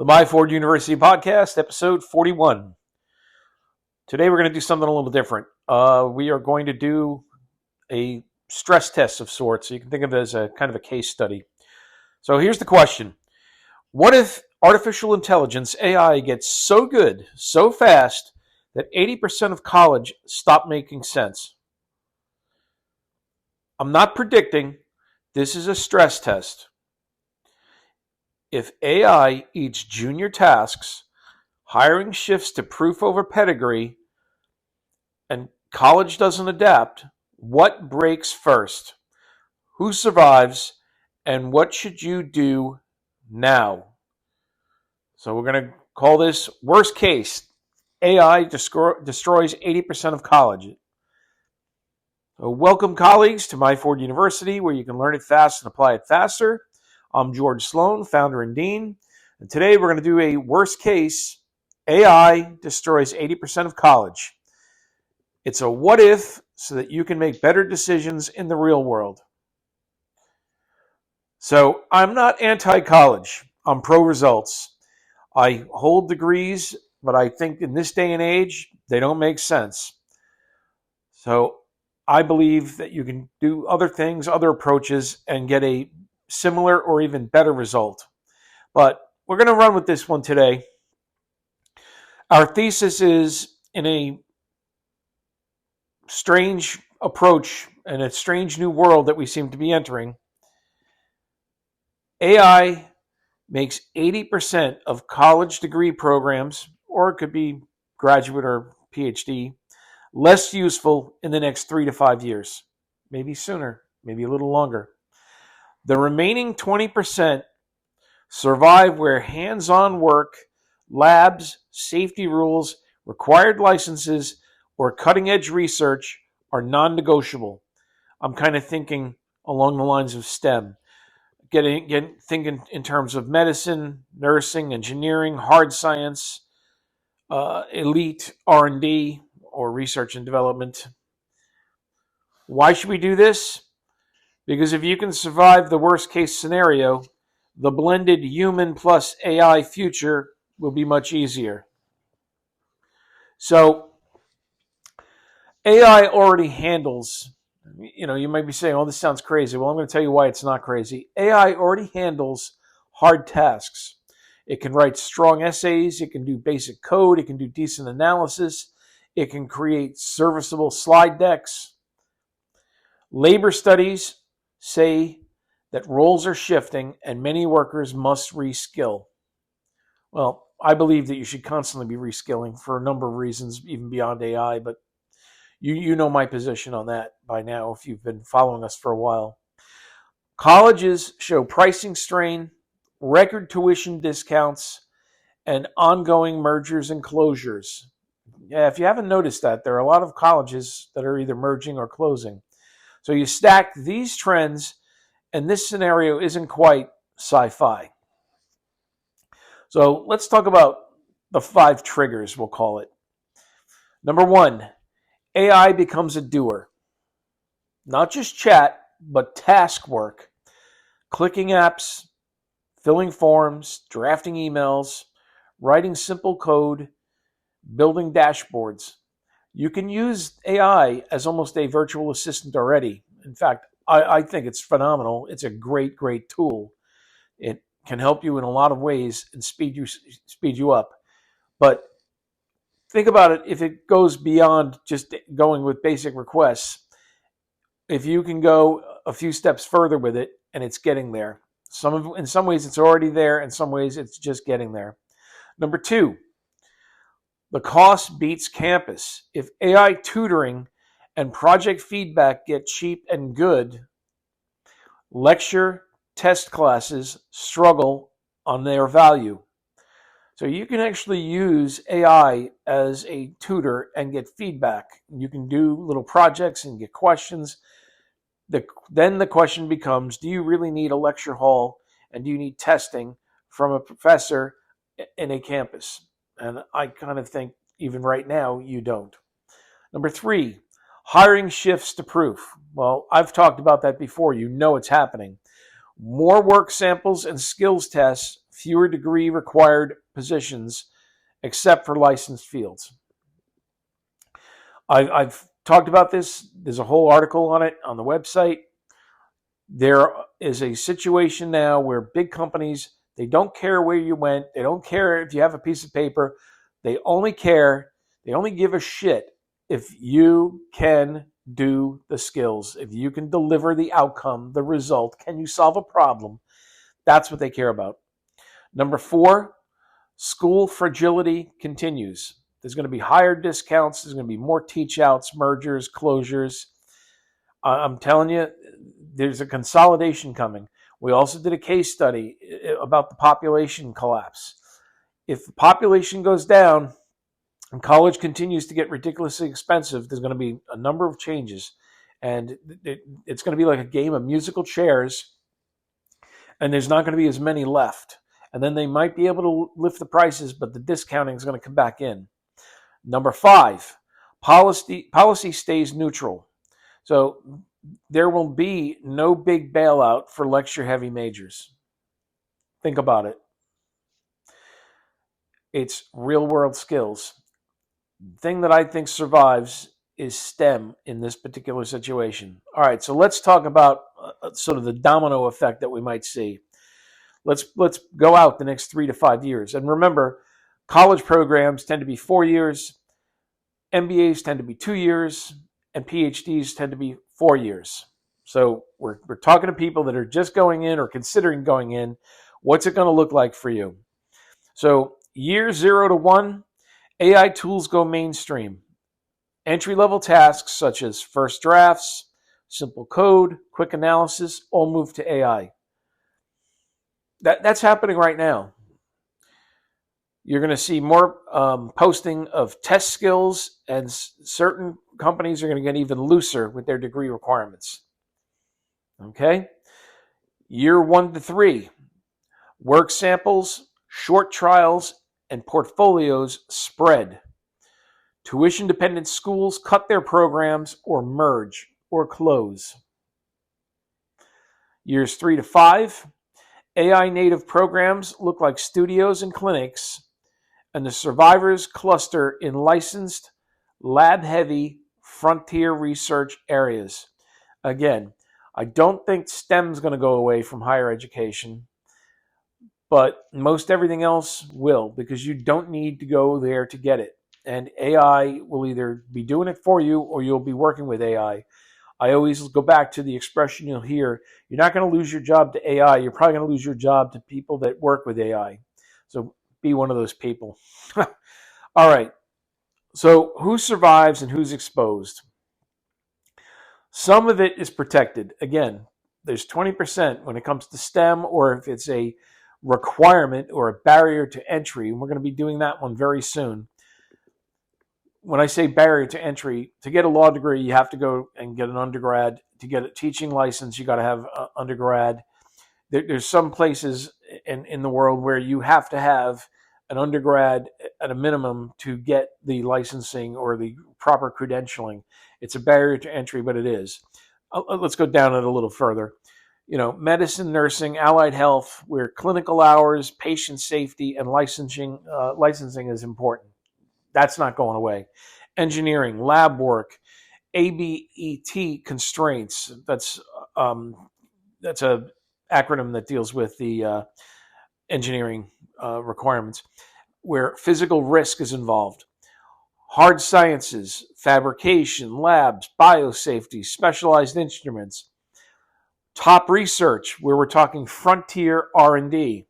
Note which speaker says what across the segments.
Speaker 1: The Myford University Podcast, episode 41. Today we're going to do something a little different. We are going to do a stress test of sorts. So you can think of it as a kind of a case study. So here's the question. What if artificial intelligence, AI, gets so good, so fast, that 80% of college stop making sense? I'm not predicting. This is a stress test. If AI eats junior tasks, hiring shifts to proof over pedigree, and college doesn't adapt, what breaks first? Who survives? And what should you do now? So we're going to call this worst case. AI destroys 80% of college. So welcome, colleagues, to Myford University, where you can learn it fast and apply it faster. I'm George Sloan, founder and dean, and today we're going to do a worst case. AI destroys 80% of college. It's a what if so that you can make better decisions in the real world. So I'm not anti-college. I'm pro-results. I hold degrees, but I think in this day and age, they don't make sense. So I believe that you can do other things, other approaches, and get a similar or even better result. But we're going to run with this one today. Our thesis is, in a strange approach and a strange new world that we seem to be entering, AI makes 80% of college degree programs, or it could be graduate or PhD, less useful in the next 3 to 5 years. Maybe sooner, maybe a little longer. The remaining 20% survive where hands-on work, labs, safety rules, required licenses, or cutting-edge research are non-negotiable. I'm kind of thinking along the lines of STEM. Thinking in terms of medicine, nursing, engineering, hard science, elite R&D, or research and development. Why should we do this? Because if you can survive the worst case scenario, the blended human plus AI future will be much easier. So AI already handles, you might be saying, oh, this sounds crazy. Well, I'm going to tell you why it's not crazy. AI already handles hard tasks. It can write strong essays. It can do basic code. It can do decent analysis. It can create serviceable slide decks. Labor studies say that roles are shifting and many workers must reskill. Well, I believe that you should constantly be reskilling for a number of reasons, even beyond AI, but you know my position on that by now if you've been following us for a while. Colleges show pricing strain, record tuition discounts, and ongoing mergers and closures. Yeah, if you haven't noticed that, there are a lot of colleges that are either merging or closing. So you stack these trends, and this scenario isn't quite sci-fi. So let's talk about the 5 triggers, we'll call it. Number 1, AI becomes a doer. Not just chat, but task work. Clicking apps, filling forms, drafting emails, writing simple code, building dashboards. You can use AI as almost a virtual assistant already. In fact, I think it's phenomenal. It's a great, great tool. It can help you in a lot of ways and speed you up. But think about it, if it goes beyond just going with basic requests, if you can go a few steps further with it and it's getting there. In some ways it's already there, in some ways it's just getting there. Number 2, the cost beats campus. If AI tutoring and project feedback get cheap and good, lecture test classes struggle on their value. So you can actually use AI as a tutor and get feedback. You can do little projects and get questions. Then the question becomes, do you really need a lecture hall and do you need testing from a professor in a campus? And I kind of think even right now you don't. Number 3, hiring shifts to proof. Well, I've talked about that before. You know it's happening. More work samples and skills tests, fewer degree required positions except for licensed fields. I've talked about this. There's a whole article on it on the website. There is a situation now where big companies, they don't care where you went. They don't care if you have a piece of paper. They only give a shit if you can do the skills, if you can deliver the outcome, the result. Can you solve a problem? That's what they care about. Number 4, school fragility continues. There's going to be higher discounts. There's going to be more teach outs, mergers, closures. I'm telling you, there's a consolidation coming. We also did a case study about the population collapse. If the population goes down and college continues to get ridiculously expensive, there's going to be a number of changes. And it's going to be like a game of musical chairs, and there's not going to be as many left. And then they might be able to lift the prices, but the discounting is going to come back in. Number 5, policy stays neutral. So there will be no big bailout for lecture-heavy majors. Think about it. It's real-world skills. The thing that I think survives is STEM in this particular situation. All right, so let's talk about sort of the domino effect that we might see. Let's go out the next 3 to 5 years. And remember, college programs tend to be 4 years, MBAs tend to be 2 years, and PhDs tend to be 4 years. So we're talking to people that are just going in or considering going in. What's it going to look like for you? So year 0 to 1, AI tools go mainstream. Entry-level tasks such as first drafts, simple code, quick analysis, all move to AI. That's happening right now. You're going to see more posting of test skills, and certain companies are going to get even looser with their degree requirements. Okay? Year 1 to 3, work samples, short trials, and portfolios spread. Tuition-dependent schools cut their programs or merge or close. Years 3 to 5, AI-native programs look like studios and clinics, and the survivors cluster in licensed, lab-heavy, frontier research areas. Again, I don't think STEM's going to go away from higher education, but most everything else will, because you don't need to go there to get it. And AI will either be doing it for you or you'll be working with AI. I always go back to the expression you'll hear, you're not going to lose your job to AI, you're probably going to lose your job to people that work with AI. So be one of those people. All right. So who survives and who's exposed? Some of it is protected. Again, there's 20% when it comes to STEM, or if it's a requirement or a barrier to entry. And we're going to be doing that one very soon. When I say barrier to entry, to get a law degree, you have to go and get an undergrad. To get a teaching license, you got to have an undergrad. There's some places in the world where you have to have an undergrad at a minimum to get the licensing or the proper credentialing. It's a barrier to entry, but it is. Let's go down it a little further. Medicine, nursing, allied health, where clinical hours, patient safety, and licensing is important. That's not going away. Engineering, lab work, ABET constraints. That's a acronym that deals with the engineering requirements, where physical risk is involved. Hard sciences, fabrication, labs, biosafety, specialized instruments. Top research, where we're talking frontier R&D.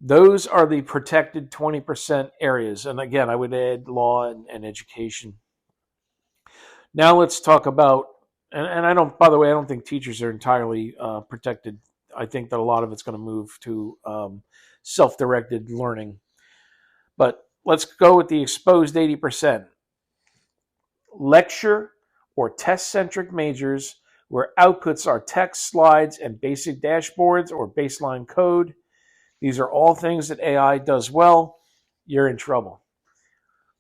Speaker 1: Those are the protected 20% areas. And again, I would add law and education. Now let's talk about, and I don't, by the way, I don't think teachers are entirely protected. I think that a lot of it's going to move to self-directed learning. But let's go with the exposed 80%. Lecture or test-centric majors where outputs are text, slides, and basic dashboards or baseline code. These are all things that AI does well. You're in trouble.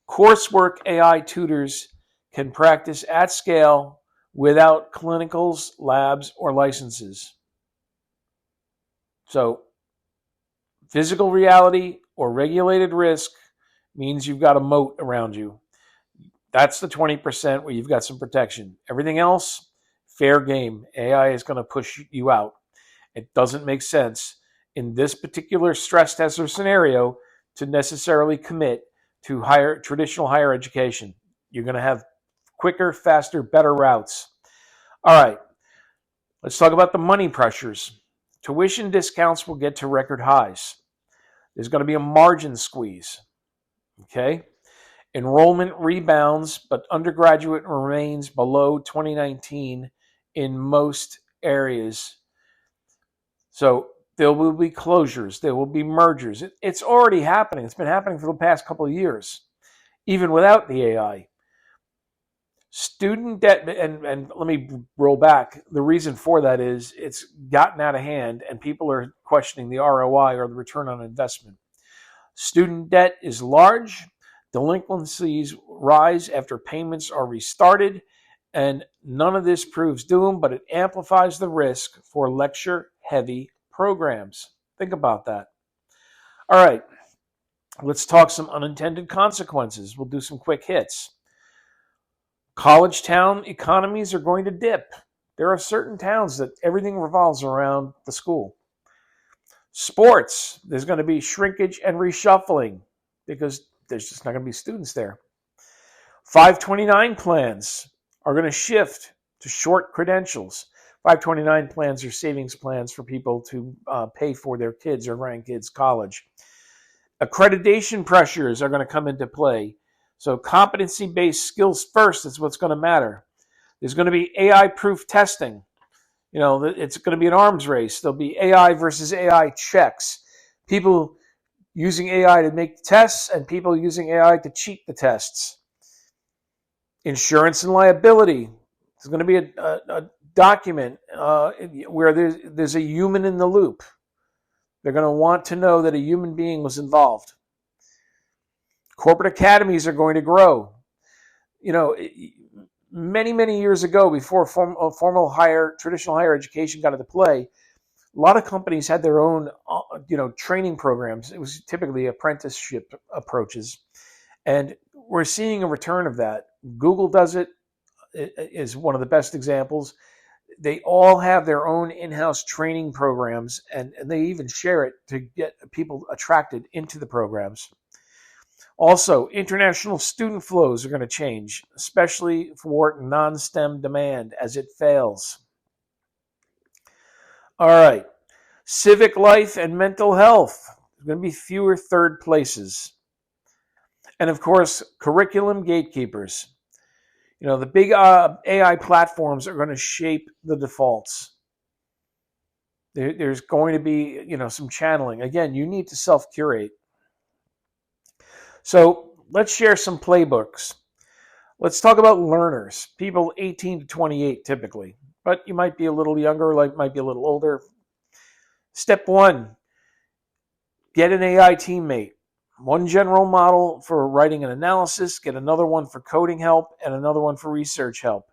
Speaker 1: Coursework AI tutors can practice at scale without clinicals, labs, or licenses. So Physical reality or regulated risk means you've got a moat around you. That's the 20% where you've got some protection. Everything else, fair game. AI is going to push you out. It doesn't make sense in this particular stress test or scenario to necessarily commit to traditional higher education. You're going to have quicker, faster, better routes. All right, let's talk about the money pressures. Tuition discounts will get to record highs. There's going to be a margin squeeze. Okay? Enrollment rebounds, but undergraduate remains below 2019 in most areas. So there will be closures. There will be mergers. It's already happening. It's been happening for the past couple of years, even without the AI. Student debt, and let me roll back. The reason for that is it's gotten out of hand and people are questioning the ROI or the return on investment. Student debt is large. Delinquencies rise after payments are restarted. And none of this proves doom, but it amplifies the risk for lecture-heavy programs. Think about that. All right, let's talk some unintended consequences. We'll do some quick hits. College town economies are going to dip. There are certain towns that everything revolves around the school. Sports, there's going to be shrinkage and reshuffling because there's just not going to be students there. 529 plans are going to shift to short credentials. 529 plans are savings plans for people to pay for their kids or grandkids' college. Accreditation pressures are going to come into play. So competency-based skills first is what's going to matter. There's going to be AI-proof testing. You know, it's going to be an arms race. There'll be AI versus AI checks. People using AI to make tests and people using AI to cheat the tests. Insurance and liability. There's going to be a document where there's a human in the loop. They're going to want to know that a human being was involved. Corporate academies are going to grow. You know, many, many years ago, before traditional higher education got into play, a lot of companies had their own, training programs. It was typically apprenticeship approaches. And we're seeing a return of that. Google does it, is one of the best examples. They all have their own in-house training programs, and they even share it to get people attracted into the programs. Also, international student flows are going to change, especially for non-STEM demand as it fails. All right. Civic life and mental health. There's going to be fewer third places. And of course, curriculum gatekeepers. You know, the big AI platforms are going to shape the defaults. There's going to be, some channeling. Again, you need to self-curate. So let's share some playbooks. Let's talk about learners, people 18 to 28 typically, but you might be a little younger, might be a little older. Step 1, get an AI teammate. One general model for writing an analysis, get another one for coding help, and another one for research help.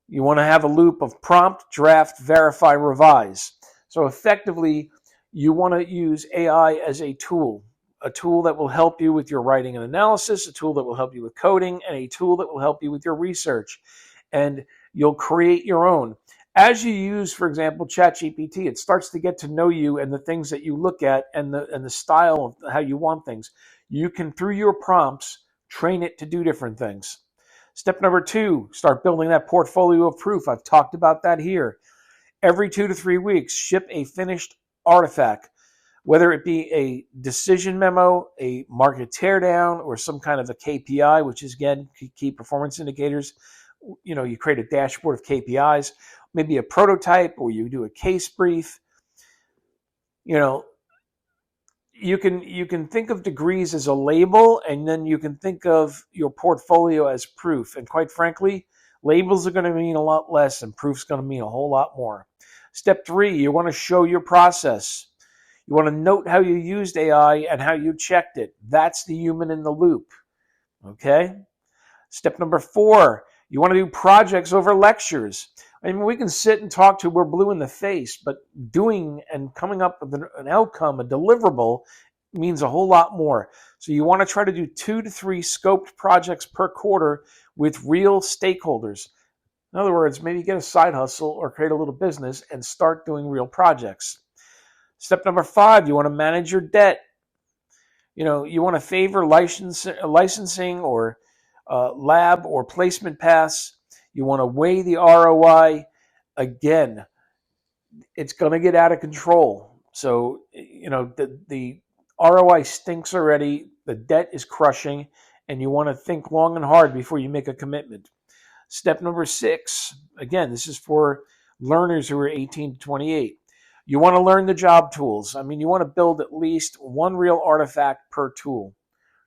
Speaker 1: You want to have a loop of prompt, draft, verify, revise. So effectively, you want to use AI as a tool that will help you with your writing and analysis, a tool that will help you with coding, and a tool that will help you with your research. And you'll create your own. As you use, for example, ChatGPT, it starts to get to know you and the things that you look at and the style of how you want things. You can, through your prompts, train it to do different things. Step number 2, start building that portfolio of proof. I've talked about that here. Every 2 to 3 weeks, ship a finished artifact, whether it be a decision memo, a market teardown, or some kind of a KPI, which is, again, key performance indicators. You create a dashboard of KPIs, maybe a prototype, or you do a case brief. You can think of degrees as a label, and then you can think of your portfolio as proof. And quite frankly, labels are going to mean a lot less, and proof's going to mean a whole lot more. Step 3, you want to show your process. You want to note how you used AI and how you checked it. That's the human in the loop. Okay? Step number 4, you want to do projects over lectures. I mean, we can sit and talk till we're blue in the face, but doing and coming up with an outcome, a deliverable, means a whole lot more. So you want to try to do 2 to 3 scoped projects per quarter with real stakeholders. In other words, maybe get a side hustle or create a little business and start doing real projects. Step number 5, you want to manage your debt. You want to favor licensing or lab or placement paths. You want to weigh the ROI. Again, it's going to get out of control. So, the ROI stinks already. The debt is crushing, and you want to think long and hard before you make a commitment. Step number 6, again, this is for learners who are 18 to 28. You want to learn the job tools. I mean, you want to build at least one real artifact per tool.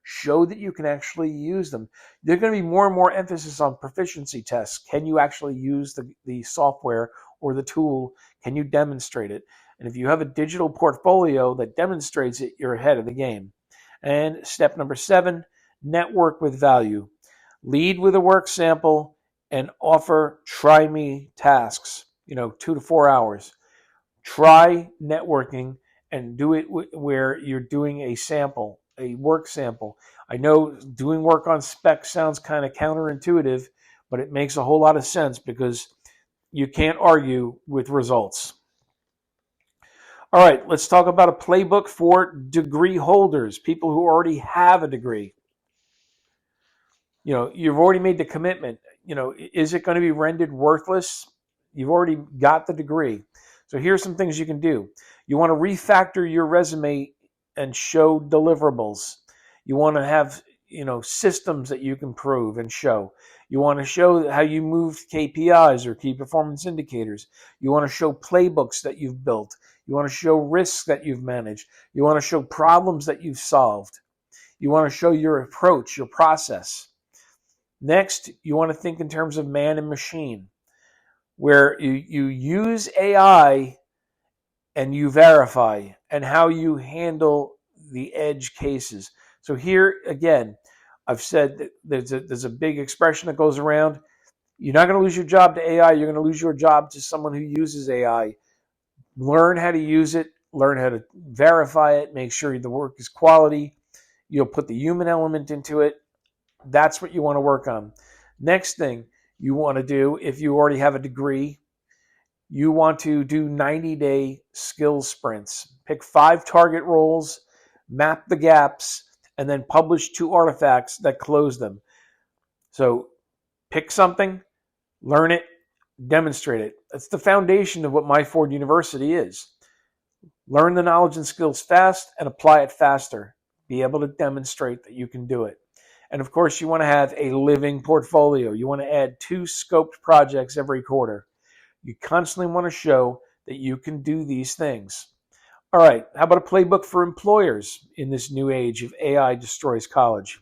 Speaker 1: Show that you can actually use them. There's going to be more and more emphasis on proficiency tests. Can you actually use the software or the tool? Can you demonstrate it? And if you have a digital portfolio that demonstrates it, you're ahead of the game. And step number 7, network with value. Lead with a work sample and offer try me tasks, 2 to 4 hours. Try networking and do it where you're doing a sample, a work sample. I know doing work on spec sounds kind of counterintuitive, but it makes a whole lot of sense because you can't argue with results. All right, let's talk about a playbook for degree holders, people who already have a degree. You've already made the commitment. Is it going to be rendered worthless? You've already got the degree. So here's some things you can do. You want to refactor your resume and show deliverables. You want to have, systems that you can prove and show. You want to show how you moved KPIs or key performance indicators. You want to show playbooks that you've built. You want to show risks that you've managed. You want to show problems that you've solved. You want to show your approach, your process. Next, you want to think in terms of man and machine, where you use AI and you verify, and how you handle the edge cases. So here, again, I've said that there's a big expression that goes around. You're not going to lose your job to AI. You're going to lose your job to someone who uses AI. Learn how to use it. Learn how to verify it. Make sure the work is quality. You'll put the human element into it. That's what you want to work on. Next thing you want to do, if you already have a degree, you want to do 90-day skills sprints. Pick 5 target roles, map the gaps, and then publish 2 artifacts that close them. So pick something, learn it, demonstrate it. That's the foundation of what Myford University is. Learn the knowledge and skills fast and apply it faster. Be able to demonstrate that you can do it. And of course, you want to have a living portfolio. You want to add 2 scoped projects every quarter. You constantly want to show that you can do these things. All right, how about a playbook for employers in this new age of AI destroys college?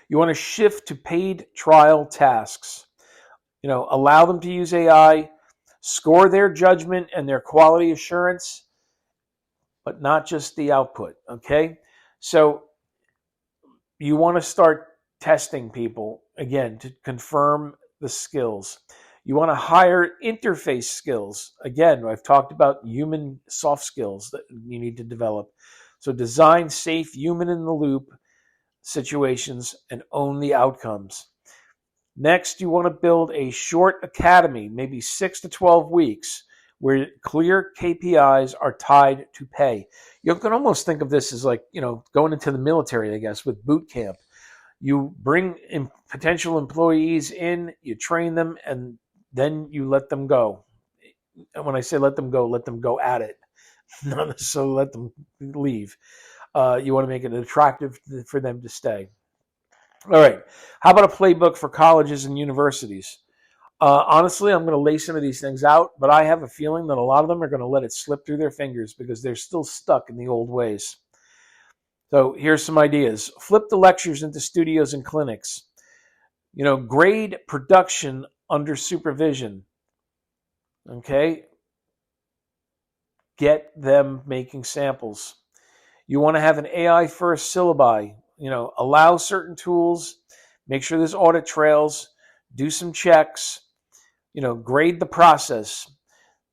Speaker 1: You want to shift to paid trial tasks. Allow them to use AI, score their judgment and their quality assurance, but not just the output, okay? So you want to start testing people, again, to confirm the skills. You want to hire interface skills. Again, I've talked about human soft skills that you need to develop. So design safe, human-in-the-loop situations and own the outcomes. Next, you want to build a short academy, maybe 6 to 12 weeks, where clear KPIs are tied to pay. You can almost think of this as like, going into the military, I guess, with boot camp. You bring in potential employees in, you train them, and then you let them go. And when I say let them go at it. Not necessarily let them leave. You want to make it attractive for them to stay. All right. How about a playbook for colleges and universities? Honestly, I'm going to lay some of these things out, but I have a feeling that a lot of them are going to let it slip through their fingers because they're still stuck in the old ways. So here's some ideas. Flip the lectures into studios and clinics. Grade production under supervision. Okay? Get them making samples. You want to have an AI first syllabi. Allow certain tools, make sure there's audit trails, do some checks, grade the process.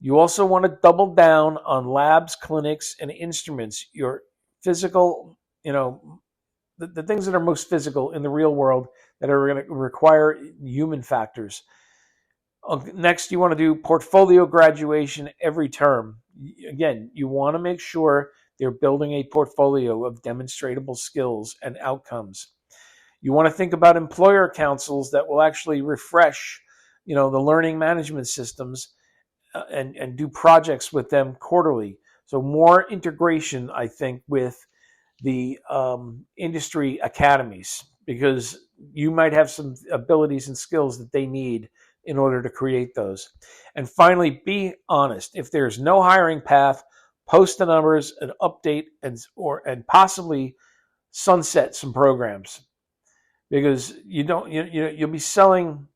Speaker 1: You also want to double down on labs, clinics, and instruments. Your physical, the things that are most physical in the real world that are going to require human factors. Next, you want to do portfolio graduation every term. Again, you want to make sure they're building a portfolio of demonstrable skills and outcomes. You want to think about employer councils that will actually refresh, the learning management systems and do projects with them quarterly. So more integration, I think, with the industry academies, because you might have some abilities and skills that they need in order to create those. And finally, be honest. If there's no hiring path, post the numbers and update and possibly sunset some programs, because you'll be selling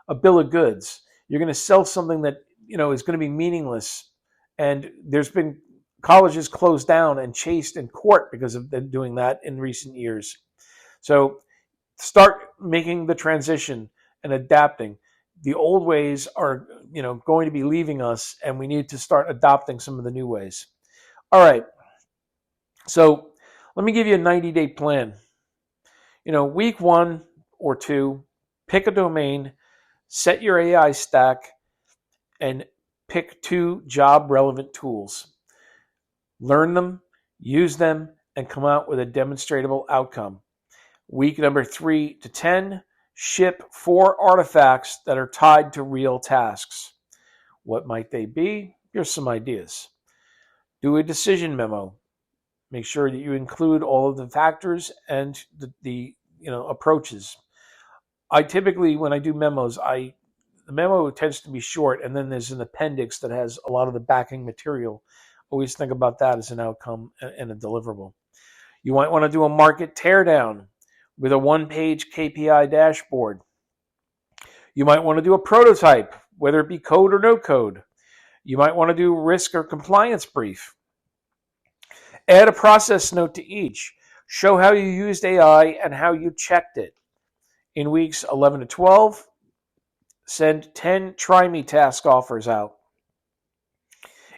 Speaker 1: a bill of goods. You're going to sell something that is going to be meaningless, and there's been colleges closed down and chased in court because of them doing that in recent years. So start making the transition and adapting. The old ways are going to be leaving us, and we need to start adopting some of the new ways. All right, so let me give you a 90-day plan. Week 1 or 2, pick a domain, set your AI stack, and pick 2 job relevant tools. Learn them, use them, and come out with a demonstrable outcome. Week number 3 to 10, ship 4 artifacts that are tied to real tasks. What might they be? Here's some ideas. Do a decision memo. Make sure that you include all of the factors and the approaches. I typically, when I do memos, the memo tends to be short, and then there's an appendix that has a lot of the backing material. Always think about that as an outcome and a deliverable. You might want to do a market teardown with a 1-page KPI dashboard. You might want to do a prototype, whether it be code or no code. You might want to do risk or compliance brief. Add a process note to each. Show how you used AI and how you checked it. In weeks 11 to 12, send 10 try me task offers out.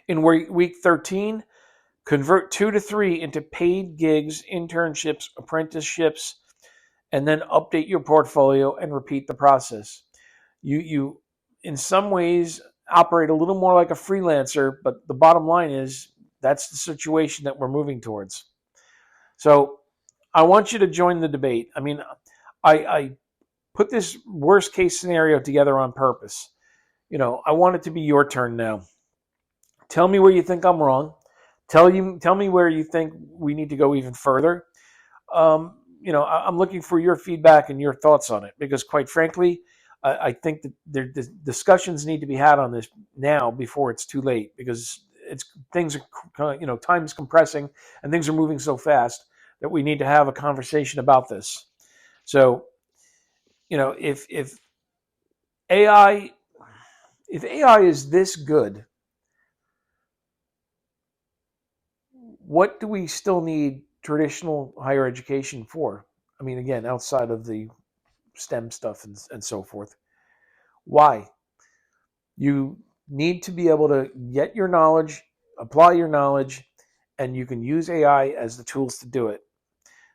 Speaker 1: In week 13, convert 2 to 3 into paid gigs, internships, apprenticeships, and then update your portfolio and repeat the process. You in some ways operate a little more like a freelancer, but the bottom line is that's the situation that we're moving towards. So I want you to join the debate. I mean, I put this worst case scenario together on purpose. I want it to be your turn now. Tell me where you think I'm wrong. Tell me where you think we need to go even further. I'm looking for your feedback and your thoughts on it, because quite frankly, I think that the discussions need to be had on this now before it's too late, because things are, time is compressing and things are moving so fast that we need to have a conversation about this. So, if AI is this good, what do we still need traditional higher education for? I mean, again, outside of the STEM stuff and so forth. Why? You need to be able to get your knowledge, apply your knowledge, and you can use AI as the tools to do it.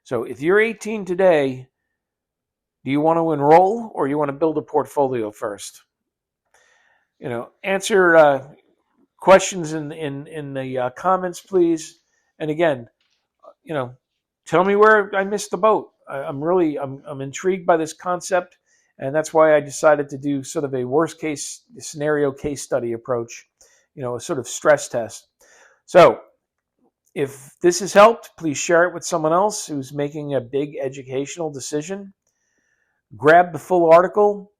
Speaker 1: So if you're 18 today, do you want to enroll or you want to build a portfolio first? Answer questions in the comments, please. And again, tell me where I missed the boat. I'm intrigued by this concept, and that's why I decided to do sort of a worst case scenario case study approach, a sort of stress test. So if this has helped, please share it with someone else who's making a big educational decision. Grab the full article.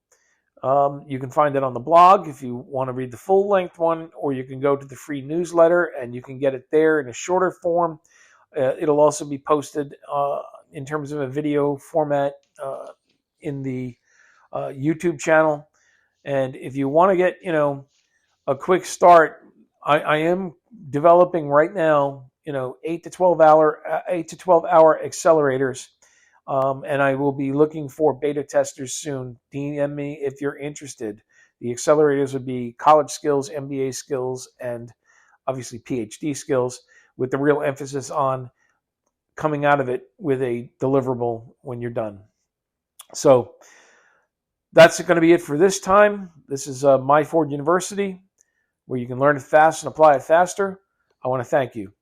Speaker 1: You can find it on the blog if you want to read the full length one, or you can go to the free newsletter and you can get it there in a shorter form. It'll also be posted in terms of a video format in the YouTube channel. And if you want to get, a quick start, I am developing right now, 8 to 12 hour accelerators. And I will be looking for beta testers soon. DM me if you're interested. The accelerators would be college skills, MBA skills, and obviously PhD skills, with the real emphasis on coming out of it with a deliverable when you're done. So that's going to be it for this time. This is Myford University, where you can learn it fast and apply it faster. I want to thank you.